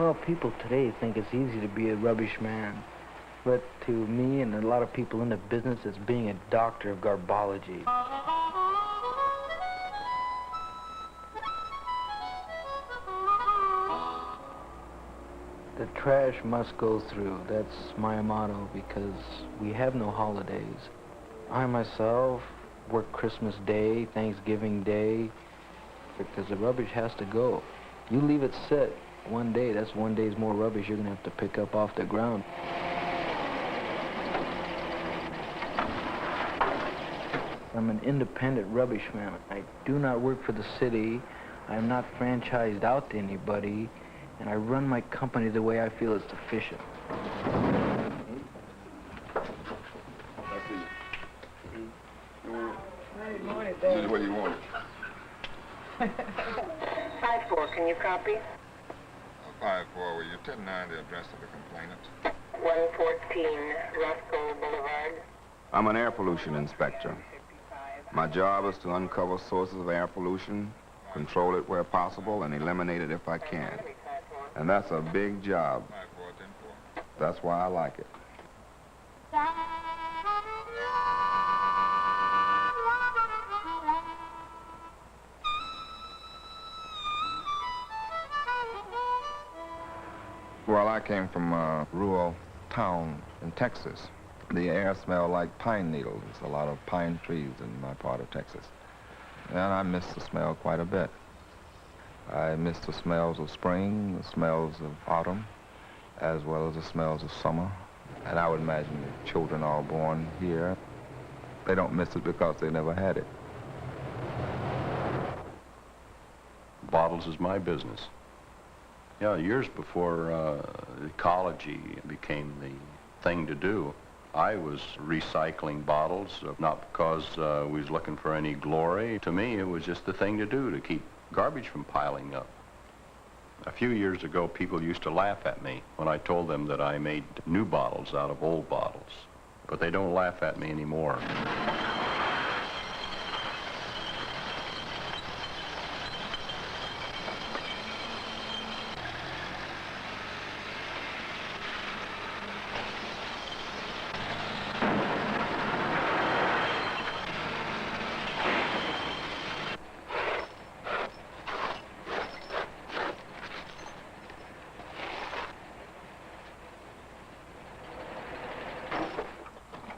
Well, people today think it's easy to be a rubbish man. But to me and a lot of people in the business, it's being a doctor of garbology. The trash must go through. That's my motto, because we have no holidays. I myself work Christmas Day, Thanksgiving Day, because the rubbish has to go. You leave it sit one day, that's one day's more rubbish you're gonna have to pick up off the ground. I'm an independent rubbish man. I do not work for the city. I am not franchised out to anybody, and I run my company the way I feel is efficient. This is what you wanted. 5-4, can you copy? 5-4, will you 10-9 the address of the complainant? 114 Roscoe Boulevard. I'm an air pollution inspector. My job is to uncover sources of air pollution, control it where possible, and eliminate it if I can. And that's a big job. That's why I like it. Well, I came from a rural town in Texas. The air smelled like pine needles. There's a lot of pine trees in my part of Texas. And I miss the smell quite a bit. I miss the smells of spring, the smells of autumn, as well as the smells of summer. And I would imagine the children all born here, they don't miss it because they never had it. Bottles is my business. Yeah, years before ecology became the thing to do, I was recycling bottles, not because we was looking for any glory. To me, it was just the thing to do to keep garbage from piling up. A few years ago, people used to laugh at me when I told them that I made new bottles out of old bottles. But they don't laugh at me anymore.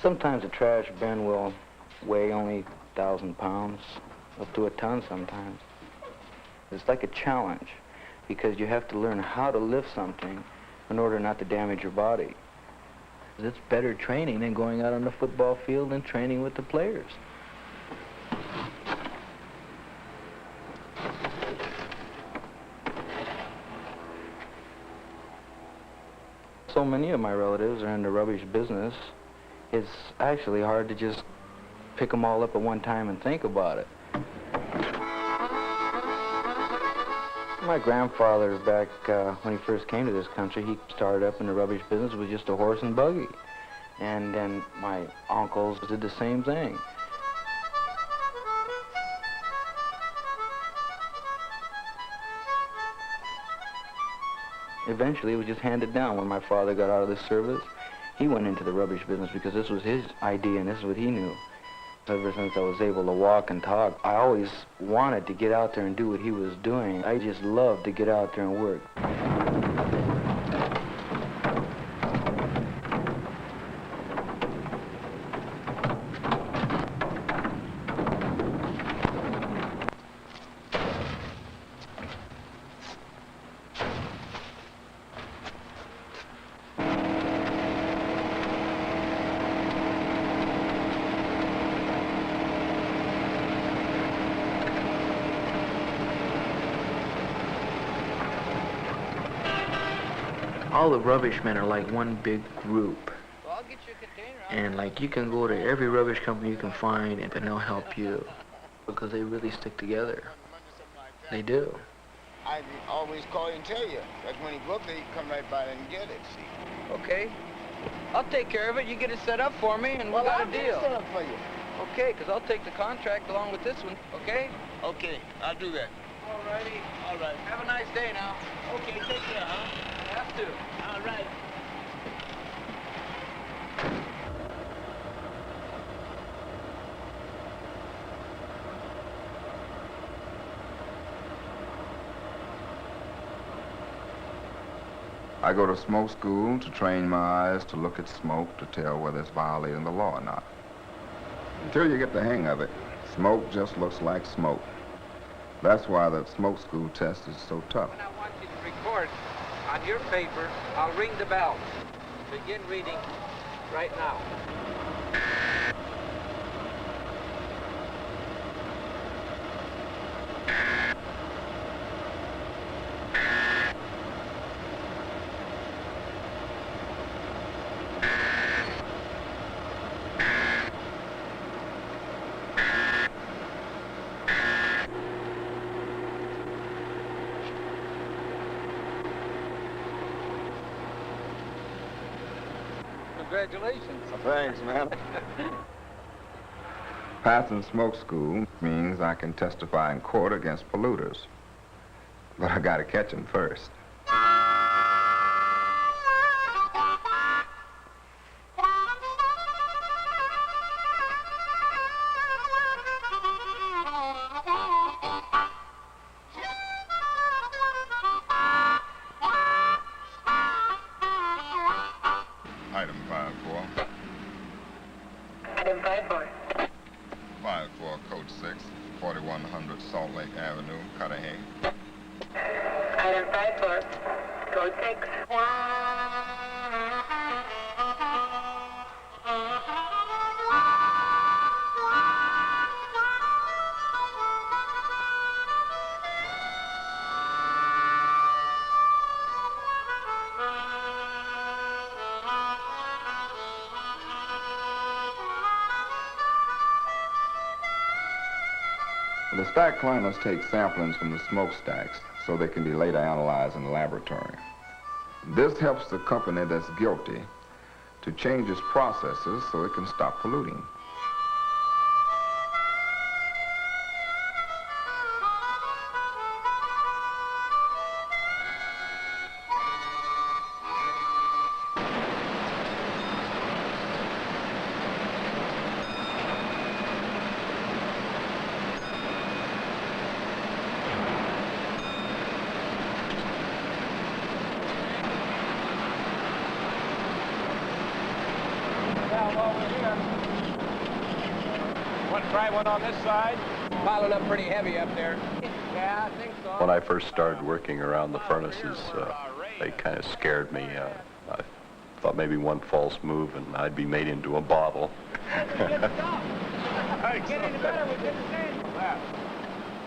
Sometimes a trash bin will weigh only 1,000 pounds, up to a ton sometimes. It's like a challenge, because you have to learn how to lift something in order not to damage your body. It's better training than going out on the football field and training with the players. So many of my relatives are in the rubbish business. It's actually hard to just pick them all up at one time and think about it. My grandfather, back when he first came to this country, he started up in the rubbish business with just a horse and buggy. And then my uncles did the same thing. Eventually, it was just handed down. When my father got out of the service, he went into the rubbish business because this was his idea and this is what he knew. Ever since I was able to walk and talk, I always wanted to get out there and do what he was doing. I just loved to get out there and work. All the rubbish men are like one big group. Well, I'll get you a container. And like you can go to every rubbish company you can find and they'll help you because they really stick together. They do. I always call you and tell you that when you go up there, you come right by and get it, see? Okay. I'll take care of it. You get it set up for me and we got a deal. I'll set up for you. Okay, because I'll take the contract along with this one, okay? Okay, I'll do that. All righty. All right. Have a nice day now. Okay, take care, huh? Have to. All right. I go to smoke school to train my eyes to look at smoke to tell whether it's violating the law or not. Until you get the hang of it, smoke just looks like smoke. That's why the smoke school test is so tough. When I want you to record on your paper, I'll ring the bell. Begin reading right now. Congratulations. Thanks, man. Passing smoke school means I can testify in court against polluters. But I gotta catch them first. Item 5-4. Item 5-4. 5-4, Code 6, 4100 Salt Lake Avenue, Cudahy. Item 5-4. Code 6. The stack climbers take samplings from the smokestacks so they can be later analyzed in the laboratory. This helps the company that's guilty to change its processes so it can stop polluting. Want to try one on this side? Piling up pretty heavy up there. Yeah, I think so. When I first started working around the furnaces, they kind of scared me. I thought maybe one false move and I'd be made into a bottle.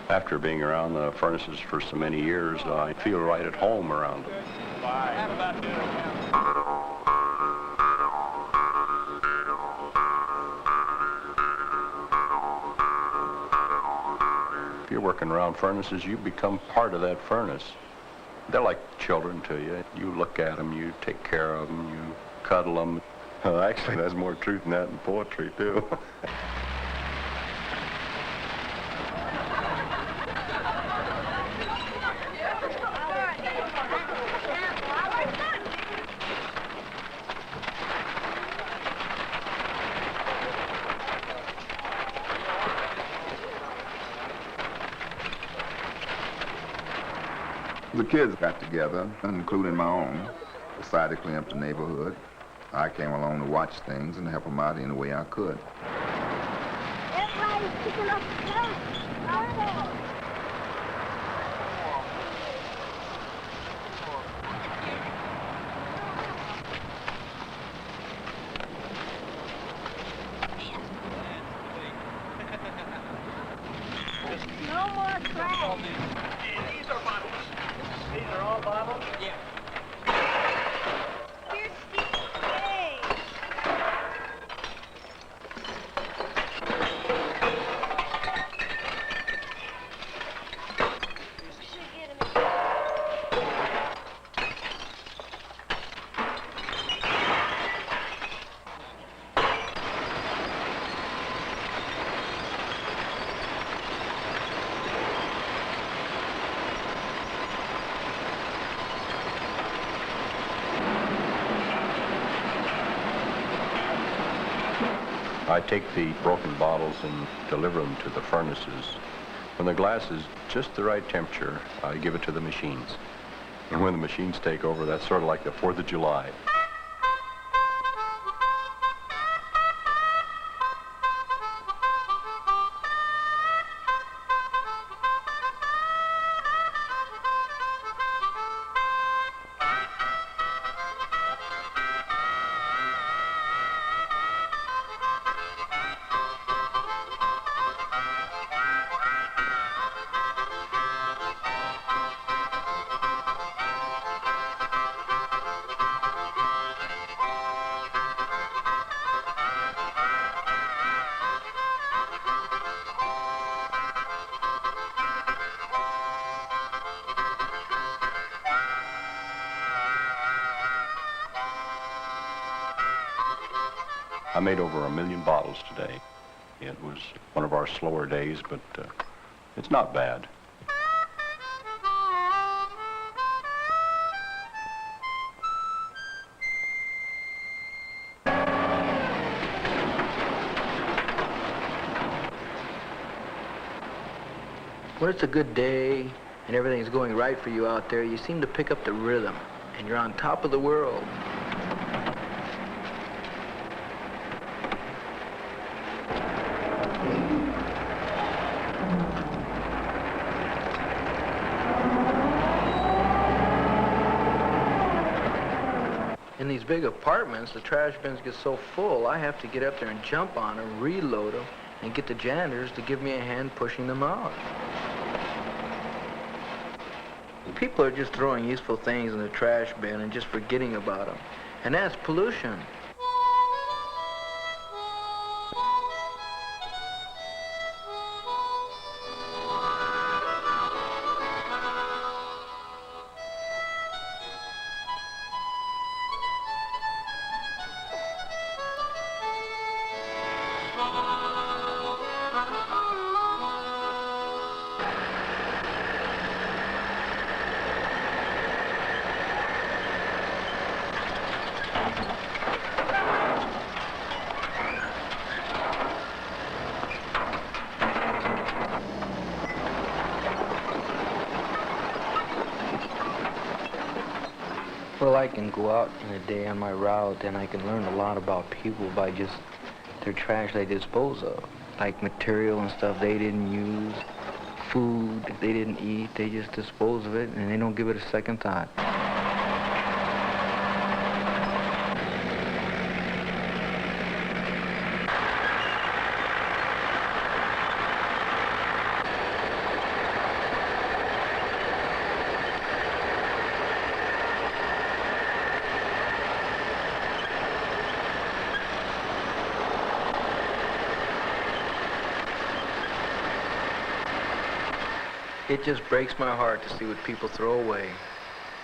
After being around the furnaces for so many years, I feel right at home around them. If you're working around furnaces, you become part of that furnace. They're like children to you. You look at them, you take care of them, you cuddle them. Actually, there's more truth in that in poetry, too. The kids got together, including my own, decided to clean up the neighborhood. I came along to watch things and help them out any way I could. Everybody's picking up the trash. No more trash. These are bottles. These are all bottles? Yeah. Here's Steve. Hey. We should get him a I take the broken bottles and deliver them to the furnaces. When the glass is just the right temperature, I give it to the machines. And when the machines take over, that's sort of like the 4th of July. I made over 1 million bottles today. It was one of our slower days, but it's not bad. When it's a good day and everything's going right for you out there, you seem to pick up the rhythm, and you're on top of the world. In these big apartments, the trash bins get so full, I have to get up there and jump on them, reload them, and get the janitors to give me a hand pushing them out. People are just throwing useful things in the trash bin and just forgetting about them. And that's pollution. Well, I can go out in a day on my route and I can learn a lot about people by just their trash they dispose of. Like material and stuff they didn't use, food they didn't eat, they just dispose of it and they don't give it a second thought. It just breaks my heart to see what people throw away.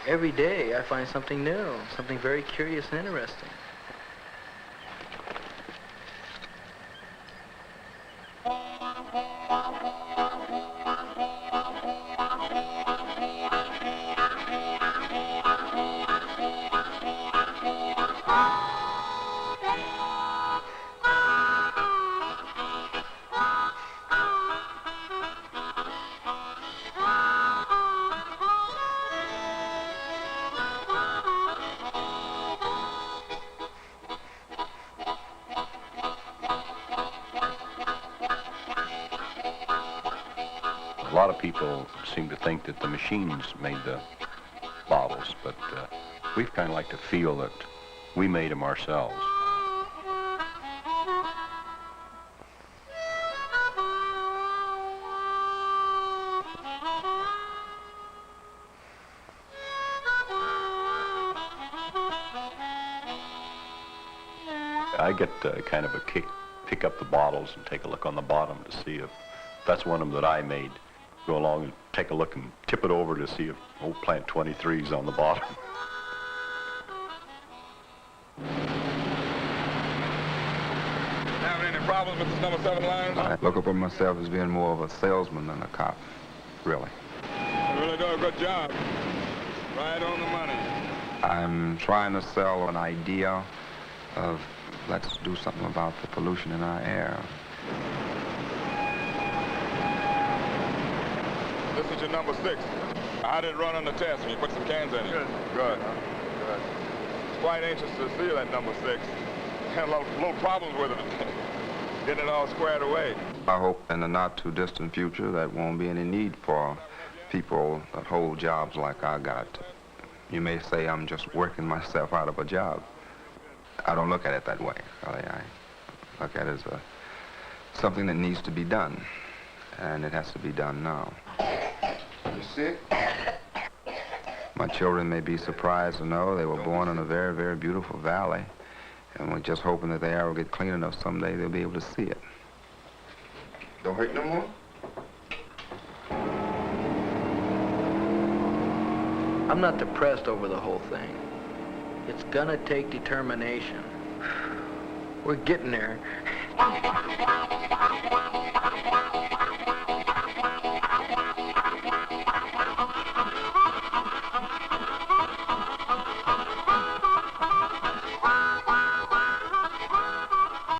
Every day I find something new, something very curious and interesting. A lot of people seem to think that the machines made the bottles, but we kind of like to feel that we made them ourselves. I get kind of a kick, pick up the bottles and take a look on the bottom to see if that's one of them that I made. Go along and take a look and tip it over to see if old Plant 23's on the bottom. Having any problems with this number 7 line? I look upon myself as being more of a salesman than a cop, really. You really do a good job. Right on the money. I'm trying to sell an idea of let's do something about the pollution in our air. This is your number 6. How did it run on the test when you put some cans in it? Good. Good. Good. Quite anxious to see that number 6. Had a little problems with it. Getting it all squared away. I hope in the not too distant future that won't be any need for people that hold jobs like I got. You may say I'm just working myself out of a job. I don't look at it that way, really. I look at it as something that needs to be done, and it has to be done now. You sick? My children may be surprised to know they were born in a very, very beautiful valley, and we're just hoping that the air will get clean enough someday they'll be able to see it. Don't hurt no more? I'm not depressed over the whole thing. It's gonna take determination. We're getting there.